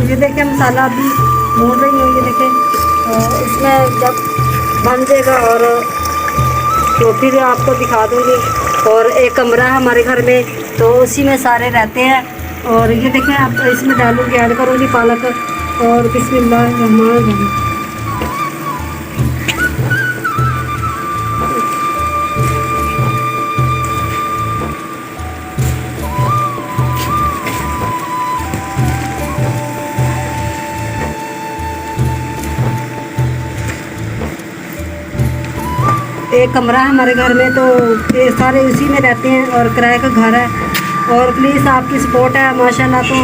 ये देखें मसाला अभी भून रही हूँ। ये देखें इसमें जब बन जाएगा और तो फिर आपको दिखा दूँगी। और एक कमरा है हमारे घर में, तो उसी में सारे रहते हैं। और ये देखें आप इसमें डालूँगी, ऐड करूँगी पालक और बिस्मिल्लाहिर्रहमानिर्रहीम। एक कमरा है हमारे घर में, तो ये सारे उसी में रहते हैं और किराए का घर है। और प्लीज़ आपकी सपोर्ट है माशाल्लाह, तो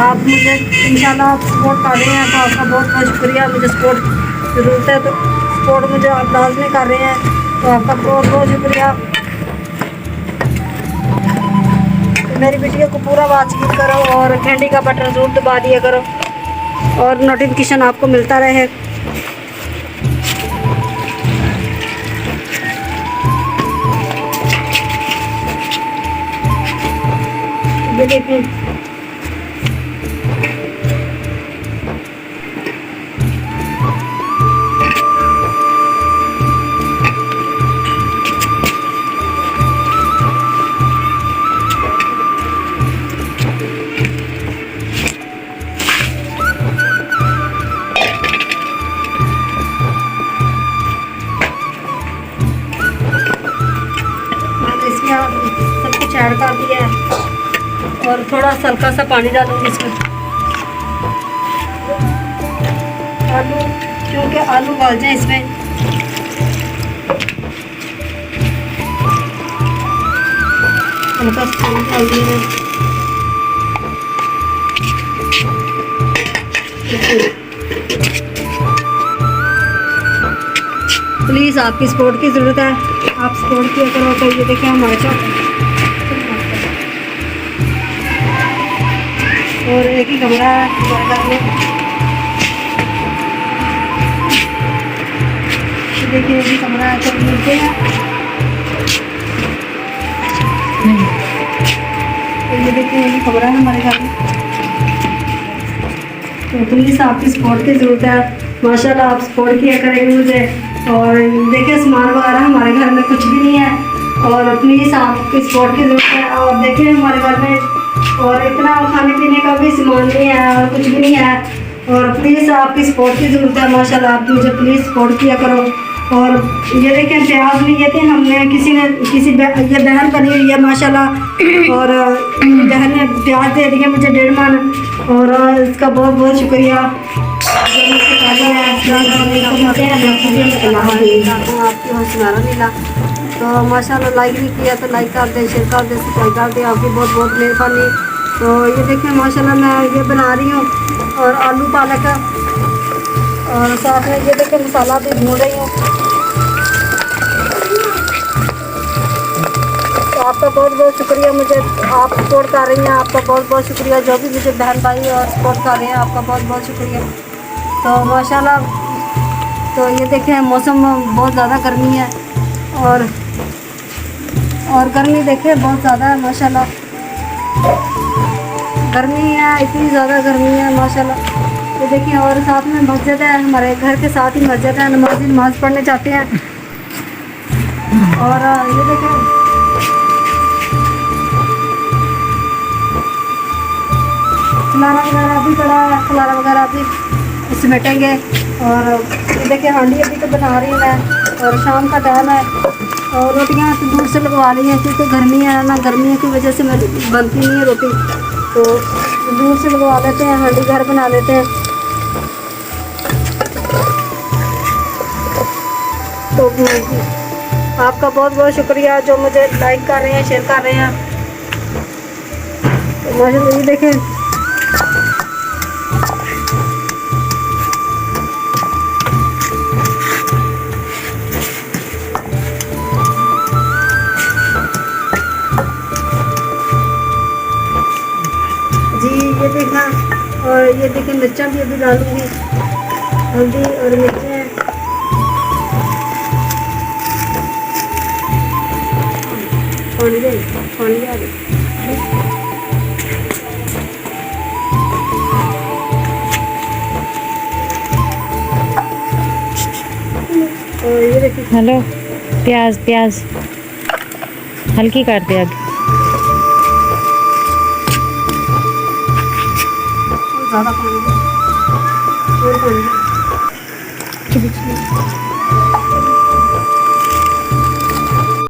आप मुझे इंशाल्लाह आप सपोर्ट कर रहे हैं, तो आपका बहुत बहुत शुक्रिया। मुझे सपोर्ट ज़रूरत है, तो सपोर्ट मुझे आप लाज़मी कर रहे हैं, तो आपका बहुत बहुत शुक्रिया। तो मेरी वीडियो को पूरा वॉच करो और घंटी का बटन ज़रूर दबा दिया करो और नोटिफिकेशन आपको मिलता रहे। ये देखें मैंने इसमें सब कुछ ऐड कर दिया है और थोड़ा हल्का सा पानी डालूंगी इसमें। आलू, क्योंकि आलू गल जाए इसमें। हल्का सा पानी डाल दिया। प्लीज़ आपकी सपोर्ट की ज़रूरत है, आप सपोर्ट किया करो। तो ये देखें हमारे साथ और एक ही कमरा है हमारे घर में। देखिए एक ही कमरा है, तो मिलते हैं। तो ये देखिए एक ही कमरा है हमारे घर में, तो प्लीज़ आपकी सपोर्ट की ज़रूरत है माशाल्लाह। आप सपोर्ट किया करेंगे मुझे। और देखिए सामान वगैरह हमारे घर में कुछ भी नहीं है, और प्लीज़ आपकी सपोर्ट की ज़रूरत है। और देखिए हमारे घर में और इतना खाने पीने का भी सामान नहीं है और कुछ भी नहीं है, और प्लीज़ आपकी सपोर्ट की ज़रूरत है माशाल्लाह। आप मुझे प्लीज़ सपोर्ट किया करो। और ये देखें प्याज लिए थे हमने, किसी ये बहन बनी हुई है माशाल्लाह, और बहन ने प्याज दे दिए मुझे 1.5 मन, और इसका बहुत बहुत शुक्रिया। आपकी हौसला मिला, तो माशाल्लाह लाइक भी किया, तो लाइक कर दे, शेयर कर दे, सब्सक्राइब कर दे, आपकी बहुत बहुत मेहरबानी। तो ये देखें माशाल्लाह मैं ये बना रही हूँ, और आलू पालक का, और साथ में ये देखें मसाला भी भून रही हूँ। तो आपका बहुत बहुत शुक्रिया, मुझे आप सपोर्ट कर रही हैं, आपका बहुत बहुत शुक्रिया। जो भी मुझे बहन भाई और सपोर्ट कर रहे हैं, आपका बहुत बहुत शुक्रिया। तो माशाल्लाह, तो ये देखें मौसम बहुत ज़्यादा गर्मी है, और गर्मी देखें बहुत ज़्यादा है माशाल्लाह। गर्मी है, इतनी ज़्यादा गर्मी है माशाल्लाह। ये देखिए, और साथ में मस्जिद है, हमारे घर के साथ ही मस्जिद है, नमाज पढ़ने जाते हैं। और ये देखें खलारा वगैरह भी पड़ा है, खलारा वगैरह भी समेटेंगे। और ये देखिए हांडी अभी तो बना रही हूँ मैं, और शाम का टाइम है, और रोटियाँ तो दूर से लगवा रही हैं, क्योंकि गर्मी है ना, गर्मी की वजह से मेरी बनती नहीं है रोटी, तो दूर से लगवा लेते हैं, हांडी घर बना लेते हैं। तो आपका बहुत बहुत शुक्रिया जो मुझे लाइक कर रहे हैं, शेयर कर रहे हैं। तो माशाल्लाह ये देखें जी, ये देखना। और ये देखें मिर्चा भी अभी डालूंगी, हल्दी और मिर्चें। पानी दे, पानी आ गया। और ये देखिए हेलो, प्याज प्याज हल्की काट दे आगे। ज़्यादा पानी दो, और पानी दो।